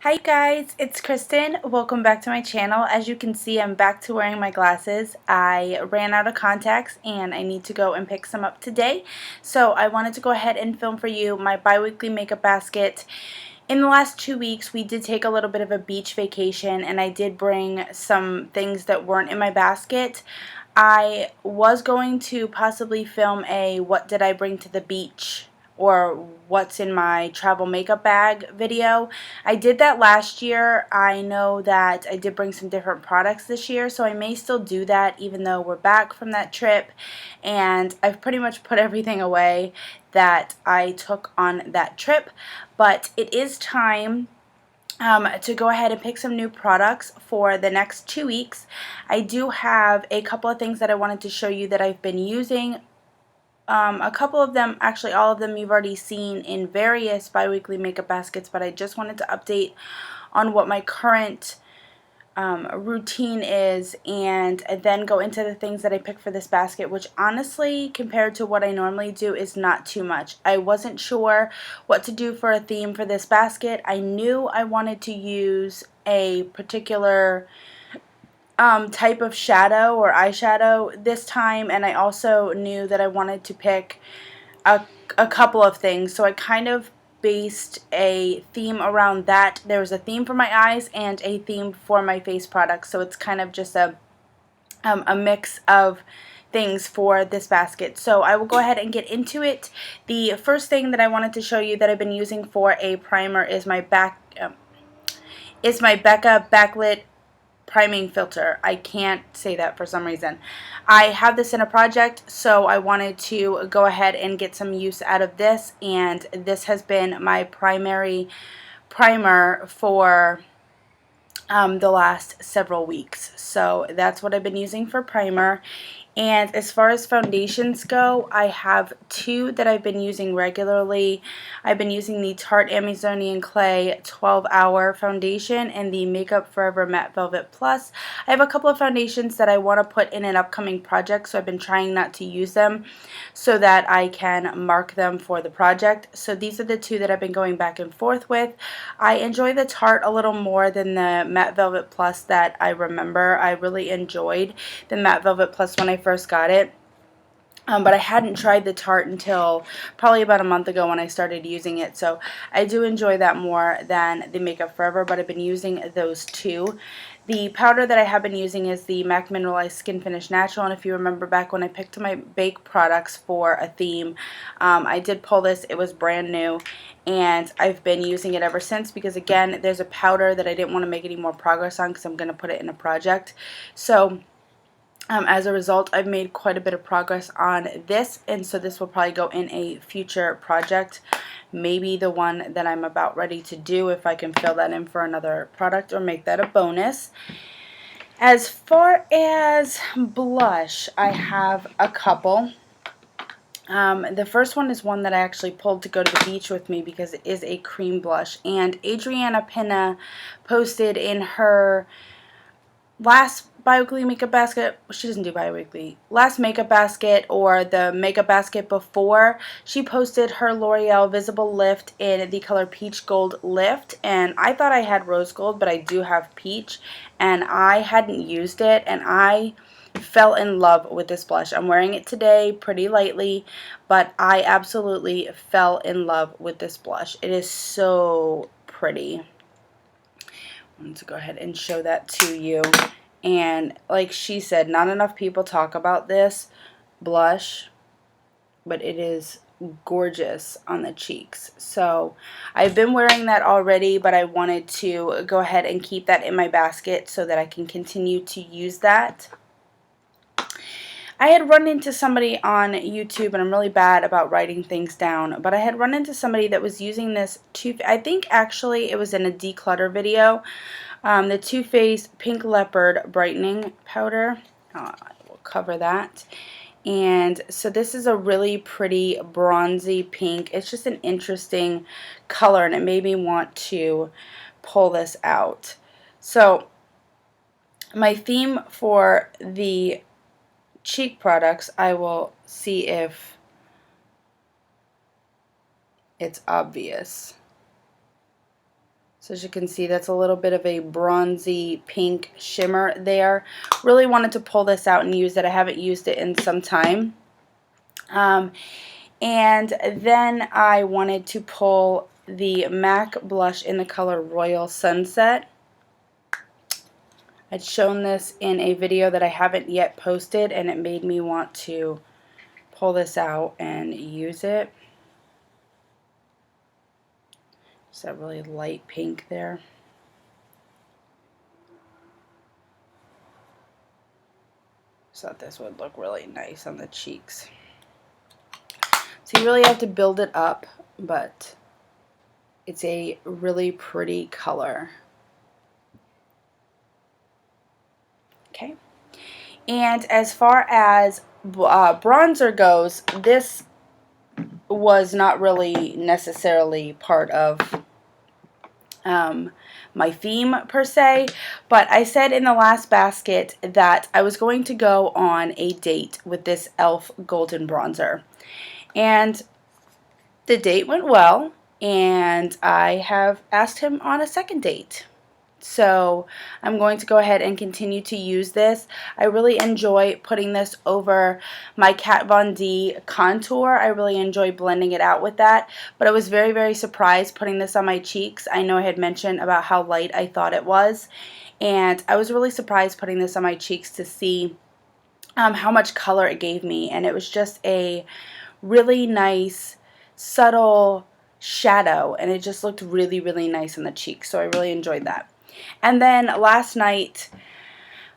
Hi guys, it's Kristen. Welcome back to my channel. As you can see, I'm back to wearing my glasses. I ran out of contacts and I need to go and pick some up today. So I wanted to go ahead and film for you my bi-weekly makeup basket. In the last 2 weeks, we did take a little bit of a beach vacation and I did bring some things that weren't in my basket. I was going to possibly film a what did I bring to the beach or what's in my travel makeup bag video. I did that last year. I know that I did bring some different products this year, so I may still do that even though we're back from that trip and I've pretty much put everything away that I took on that trip. But it is time to go ahead and pick some new products for the next 2 weeks. I do have a couple of things that I wanted to show you that I've been using. A couple of them, actually all of them, you've already seen in various bi-weekly makeup baskets, but I just wanted to update on what my current routine is and then go into the things that I picked for this basket, which honestly, compared to what I normally do, is not too much. I wasn't sure what to do for a theme for this basket. I knew I wanted to use a particular type of shadow or eyeshadow this time, and I also knew that I wanted to pick a couple of things, so I kind of based a theme around that. There was a theme for my eyes and a theme for my face products, so it's kind of just a mix of things for this basket. So I will go ahead and get into it. The first thing that I wanted to show you that I've been using for a primer is my Becca backlit priming filter. I can't say that for some reason. I have this in a project, so I wanted to go ahead and get some use out of this, and this has been my primary primer for the last several weeks. So that's what I've been using for primer. And as far as foundations go, I have two that I've been using regularly. I've been using the Tarte Amazonian Clay 12-Hour Foundation and the Makeup Forever Matte Velvet Plus. I have a couple of foundations that I want to put in an upcoming project, so I've been trying not to use them so that I can mark them for the project. So these are the two that I've been going back and forth with. I enjoy the Tarte a little more than the Matte Velvet Plus that I remember. I really enjoyed the Matte Velvet Plus when I first got it. But I hadn't tried the Tarte until probably about a month ago when I started using it. So I do enjoy that more than the Makeup Forever, but I've been using those two. The powder that I have been using is the MAC Mineralized Skin Finish Natural, and if you remember back when I picked my bake products for a theme, I did pull this. It was brand new, and I've been using it ever since because, again, there's a powder that I didn't want to make any more progress on because I'm going to put it in a project. So as a result, I've made quite a bit of progress on this, and so this will probably go in a future project, maybe the one that I'm about ready to do if I can fill that in for another product or make that a bonus. As far as blush, I have a couple. The first one is one that I actually pulled to go to the beach with me because it is a cream blush, and Adriana Pena posted in her last bi-weekly makeup basket, she doesn't do bi-weekly, last makeup basket or the makeup basket before, she posted her L'Oreal Visible Lift in the color Peach Gold Lift, and I thought I had rose gold, but I do have peach, and I hadn't used it, and I fell in love with this blush. I'm wearing it today pretty lightly, but I absolutely fell in love with this blush. It is so pretty. I want to go ahead and show that to you. And like she said, not enough people talk about this blush, but it is gorgeous on the cheeks. So I've been wearing that already, but I wanted to go ahead and keep that in my basket so that I can continue to use that. I had run into somebody on YouTube, and I'm really bad about writing things down, but I had run into somebody that was using this I think actually it was in a declutter video, the Too Faced Pink Leopard Brightening Powder. I will cover that. And so this is a really pretty bronzy pink. It's just an interesting color, and it made me want to pull this out. So my theme for the cheek products, I will see if it's obvious. So as you can see, that's a little bit of a bronzy pink shimmer there. Really wanted to pull this out and use it. I haven't used it in some time. And then I wanted to pull the MAC blush in the color Royal Sunset. I'd shown this in a video that I haven't yet posted, and it made me want to pull this out and use it. It's that really light pink there. So thought this would look really nice on the cheeks. So you really have to build it up, but it's a really pretty color. Okay. And as far as bronzer goes, this was not really necessarily part of my theme per se, but I said in the last basket that I was going to go on a date with this e.l.f. golden bronzer, and the date went well, and I have asked him on a second date. So I'm going to go ahead and continue to use this. I really enjoy putting this over my Kat Von D contour. I really enjoy blending it out with that. But I was very, very surprised putting this on my cheeks. I know I had mentioned about how light I thought it was. And I was really surprised putting this on my cheeks to see how much color it gave me. And it was just a really nice, subtle shadow. And it just looked really, really nice on the cheeks. So I really enjoyed that. And then last night,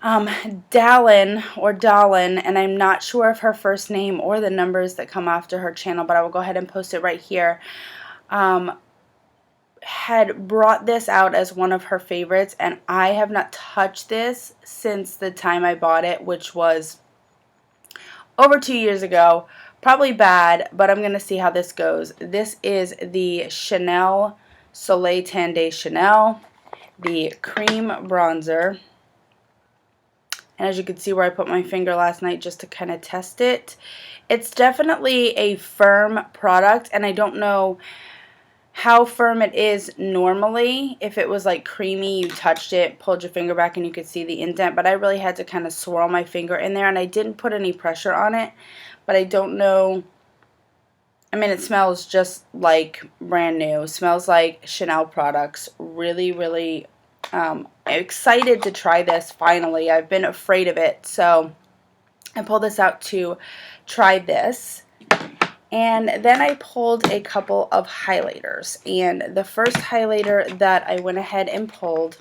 Dallin, and I'm not sure of her first name or the numbers that come after her channel, but I will go ahead and post it right here, had brought this out as one of her favorites, and I have not touched this since the time I bought it, which was over 2 years ago. Probably bad, but I'm going to see how this goes. This is the Chanel Soleil Tan de Chanel, the cream bronzer, and as you can see where I put my finger last night just to kind of test it, it's definitely a firm product, and I don't know how firm it is normally. If it was like creamy, you touched it, pulled your finger back, and you could see the indent, but I really had to kind of swirl my finger in there, and I didn't put any pressure on it, but I don't know. I mean, it smells just like brand new. It smells like Chanel products. Really, really excited to try this finally. I've been afraid of it, so I pulled this out to try this. And then I pulled a couple of highlighters. And the first highlighter that I went ahead and pulled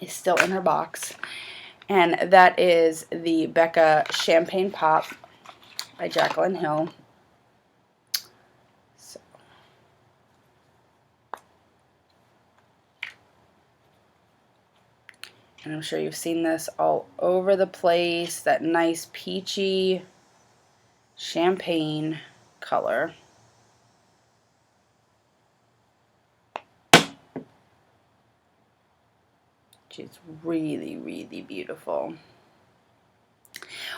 is still in her box. And that is the Beca Champagne Pop by Jaclyn Hill. And I'm sure you've seen this all over the place, that nice peachy champagne color. She's really, really beautiful.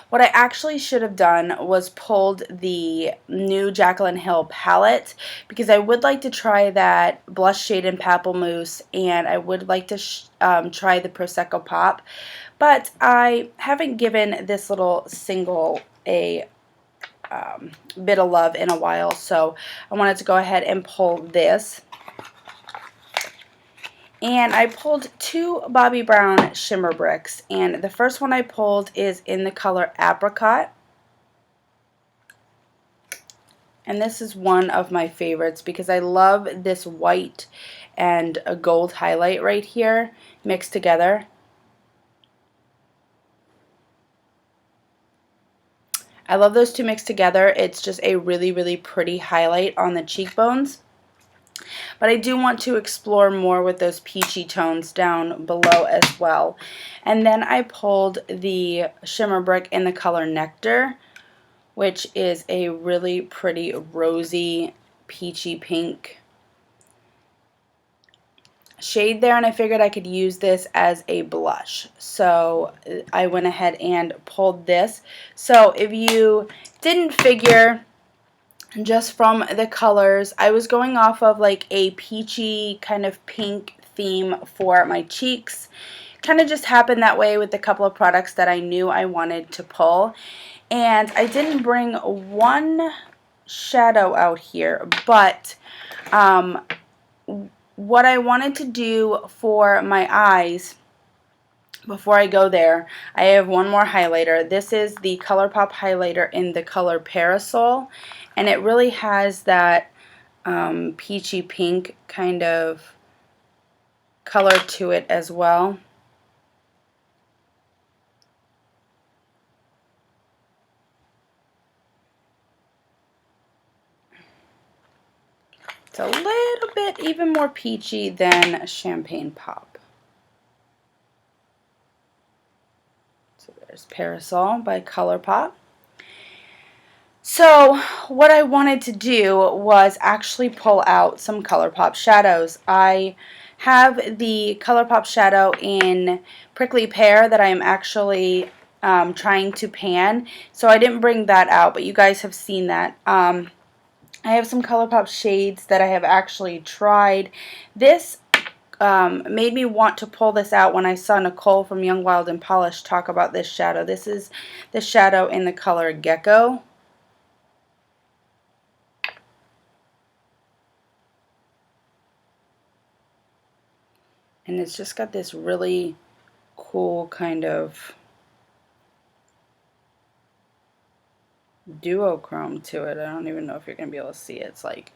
What I actually should have done was pulled the new Jaclyn Hill palette, because I would like to try that blush shade in Pamplemousse, and I would like to try the Prosecco Pop, but I haven't given this little single a bit of love in a while, so I wanted to go ahead and pull this. And I pulled two Bobbi Brown shimmer bricks, and the first one I pulled is in the color Apricot, and this is one of my favorites because I love this white and a gold highlight right here mixed together. I love those two mixed together. It's just a really, really pretty highlight on the cheekbones. But I do want to explore more with those peachy tones down below as well. And then I pulled the shimmer brick in the color Nectar, which is a really pretty rosy peachy pink shade there, and I figured I could use this as a blush. So I went ahead and pulled this. So if you didn't figure just from the colors. I was going off of like a peachy kind of pink theme for my cheeks. Kind of just happened that way with a couple of products that I knew I wanted to pull. And I didn't bring one shadow out here, but what I wanted to do for my eyes, before I go there, I have one more highlighter. This is the Colorpop highlighter in the color Parasol, and it really has that peachy pink kind of color to it as well. It's a little bit even more peachy than Champagne Pop. So there's Parasol by Colorpop. So what I wanted to do was actually pull out some Colorpop Shadows. I have the Colorpop Shadow in Prickly Pear that I am actually trying to pan. So I didn't bring that out, but you guys have seen that. I have some Colorpop Shades that I have actually tried. This made me want to pull this out when I saw Nicole from Young, Wild, and Polished talk about this shadow. This is the shadow in the color Gecko. And it's just got this really cool kind of duochrome to it. I don't even know if you're going to be able to see it. It's like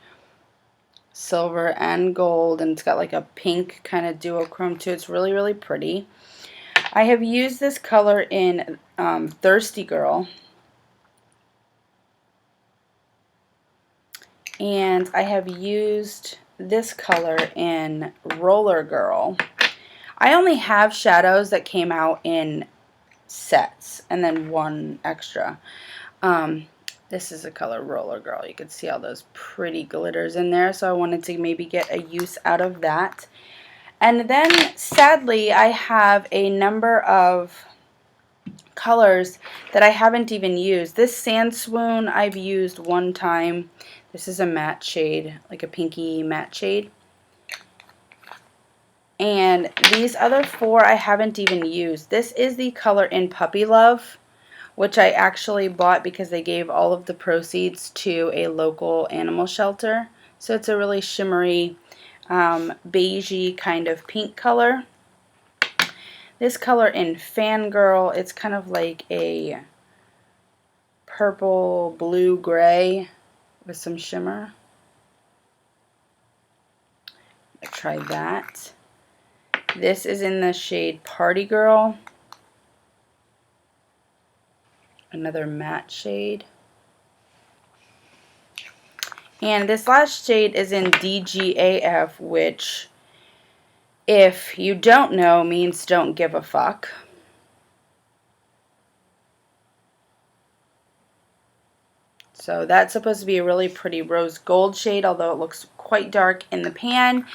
silver and gold, and it's got like a pink kind of duochrome to it. It's really, really pretty. I have used this color in Thirsty Girl. And I have used this color in Roller Girl. I only have shadows that came out in sets and then one extra. This is the color Roller Girl. You can see all those pretty glitters in there, so I wanted to maybe get a use out of that. And then sadly I have a number of colors that I haven't even used. This Sand Swoon I've used one time. This is a matte shade, like a pinky matte shade. And these other four I haven't even used. This is the color in Puppy Love, which I actually bought because they gave all of the proceeds to a local animal shelter. So it's a really shimmery, beigey kind of pink color. This color in Fangirl, it's kind of like a purple, blue, gray with some shimmer. I'll try that. This is in the shade Party Girl. Another matte shade. And this last shade is in DGAF, which, if you don't know, means don't give a fuck. So that's supposed to be a really pretty rose gold shade, although it looks quite dark in the pan.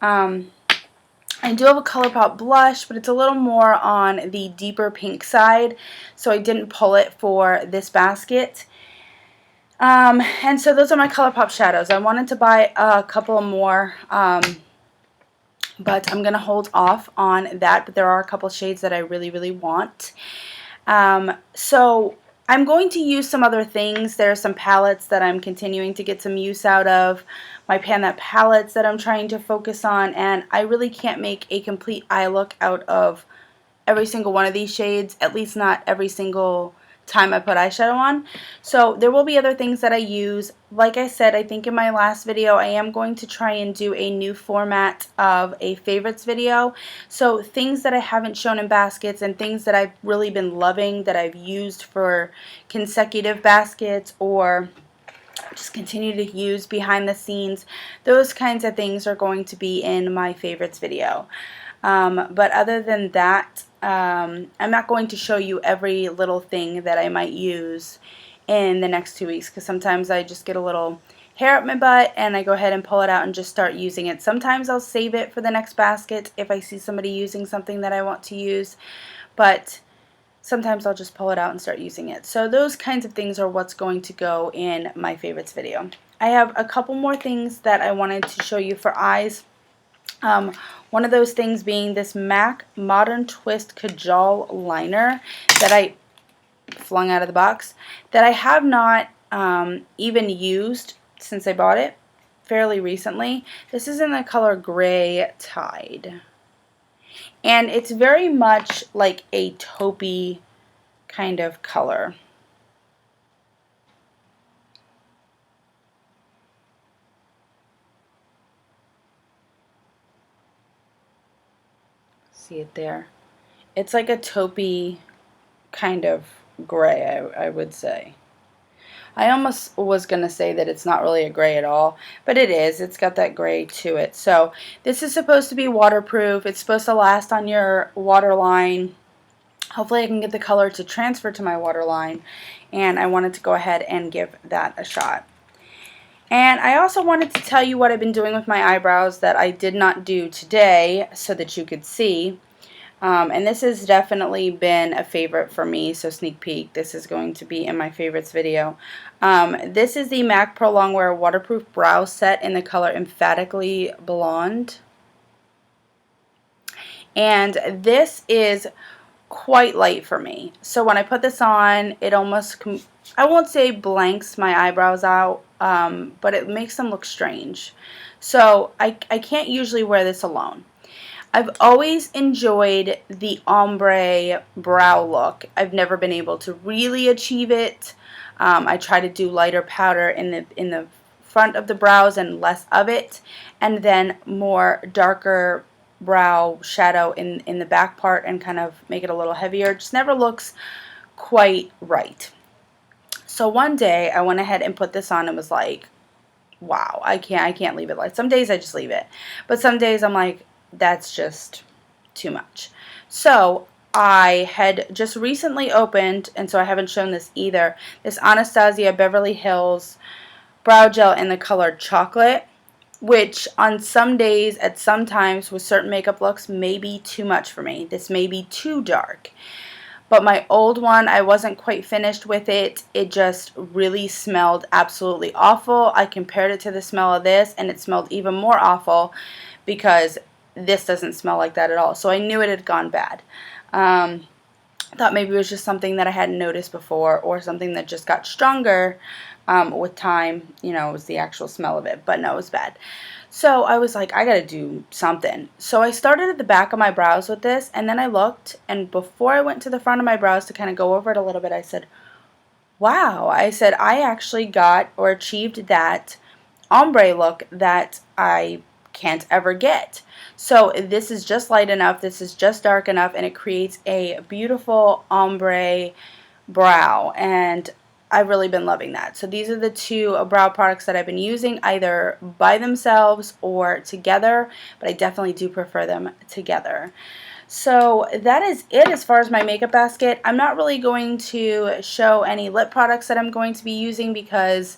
I do have a Colorpop blush, but it's a little more on the deeper pink side, so I didn't pull it for this basket. And so those are my Colorpop shadows. I wanted to buy a couple more, but I'm going to hold off on that. But there are a couple shades that I really, really want. So I'm going to use some other things. There are some palettes that I'm continuing to get some use out of. My Pan That palettes that I'm trying to focus on. And I really can't make a complete eye look out of every single one of these shades. At least not every single time I put eyeshadow on. So there will be other things that I use. Like I said, I think in my last video, I am going to try and do a new format of a favorites video. So things that I haven't shown in baskets and things that I've really been loving that I've used for consecutive baskets or just continue to use behind the scenes. Those kinds of things are going to be in my favorites video. But other than that, I'm not going to show you every little thing that I might use in the next 2 weeks, because sometimes I just get a little hair up my butt and I go ahead and pull it out and just start using it. Sometimes I'll save it for the next basket if I see somebody using something that I want to use, but sometimes I'll just pull it out and start using it. So those kinds of things are what's going to go in my favorites video. I have a couple more things that I wanted to show you for eyes. One of those things being this MAC Modern Twist Kajal Liner that I flung out of the box, that I have not even used since I bought it fairly recently. This is in the color Gray Tide. And it's very much like a taupey kind of color. See it there? It's like a taupey kind of gray, I would say. I almost was going to say that it's not really a gray at all, but it is. It's got that gray to it. So this is supposed to be waterproof. It's supposed to last on your waterline. Hopefully I can get the color to transfer to my waterline, and I wanted to go ahead and give that a shot. And I also wanted to tell you what I've been doing with my eyebrows that I did not do today so that you could see. And this has definitely been a favorite for me, so sneak peek, this is going to be in my favorites video. This is the MAC Pro Longwear Waterproof Brow Set in the color Emphatically Blonde. And this is quite light for me. So when I put this on, it almost, I won't say blanks my eyebrows out, but it makes them look strange. So I can't usually wear this alone. I've always enjoyed the ombre brow look. I've never been able to really achieve it. I try to do lighter powder in the front of the brows and less of it, and then more darker brow shadow in the back part and kind of make it a little heavier. It just never looks quite right. So one day I went ahead and put this on and was like, wow, I can't leave it. Like, some days I just leave it, but some days I'm like, that's just too much. So I had just recently opened, and so I haven't shown this either, this Anastasia Beverly Hills brow gel in the color Chocolate, which on some days, at some times, with certain makeup looks, may be too much for me. This may be too dark. But my old one, I wasn't quite finished with it. It just really smelled absolutely awful. I compared it to the smell of this, and it smelled even more awful because this doesn't smell like that at all. So I knew it had gone bad. Thought maybe it was just something that I hadn't noticed before, or something that just got stronger with time. You know, it was the actual smell of it. But no, it was bad. So I was like, I gotta do something. So I started at the back of my brows with this, and then I looked, and before I went to the front of my brows to kind of go over it a little bit, I said, wow. I said, I actually got or achieved that ombre look that I can't ever get. So this is just light enough, this is just dark enough, and it creates a beautiful ombre brow, and I've really been loving that. So these are the two brow products that I've been using, either by themselves or together, but I definitely do prefer them together. So that is it as far as my makeup basket. I'm not really going to show any lip products that I'm going to be using because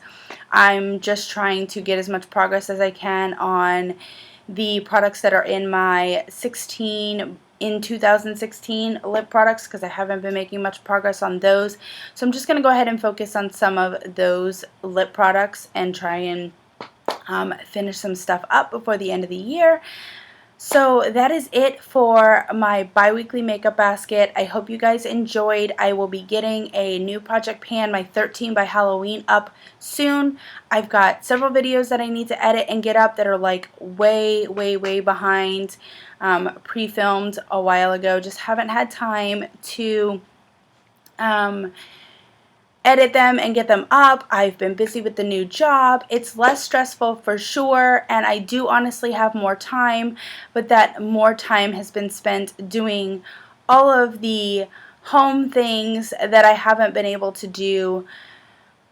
I'm just trying to get as much progress as I can on the products that are in my 2016 lip products, because I haven't been making much progress on those. So I'm just going to go ahead and focus on some of those lip products and try and finish some stuff up before the end of the year. So that is it for my bi-weekly makeup basket. I hope you guys enjoyed. I will be getting a new project pan, my 13 by Halloween, up soon. I've got several videos that I need to edit and get up that are like way behind, pre-filmed a while ago. Just haven't had time to edit them and get them up. I've been busy with the new job. It's less stressful for sure, and I do honestly have more time, but that more time has been spent doing all of the home things that I haven't been able to do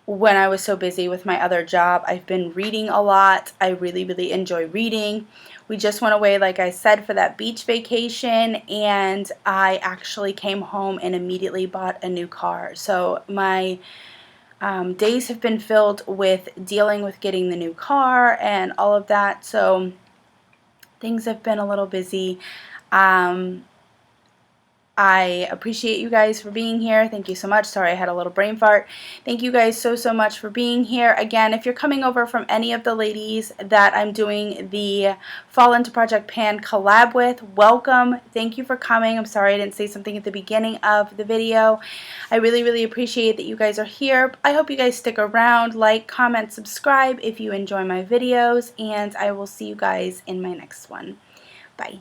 when I was so busy with my other job. I've been reading a lot. I really enjoy reading. We just went away, like I said, for that beach vacation, and I actually came home and immediately bought a new car. So my days have been filled with dealing with getting the new car and all of that. So things have been a little busy. I appreciate you guys for being here. Thank you so much. Sorry, I had a little brain fart. Thank you guys so much for being here. Again, if you're coming over from any of the ladies that I'm doing the Fall Into Project Pan collab with, welcome. Thank you for coming. I'm sorry I didn't say something at the beginning of the video. I really appreciate that you guys are here. I hope you guys stick around, like, comment, subscribe if you enjoy my videos, and I will see you guys in my next one. Bye.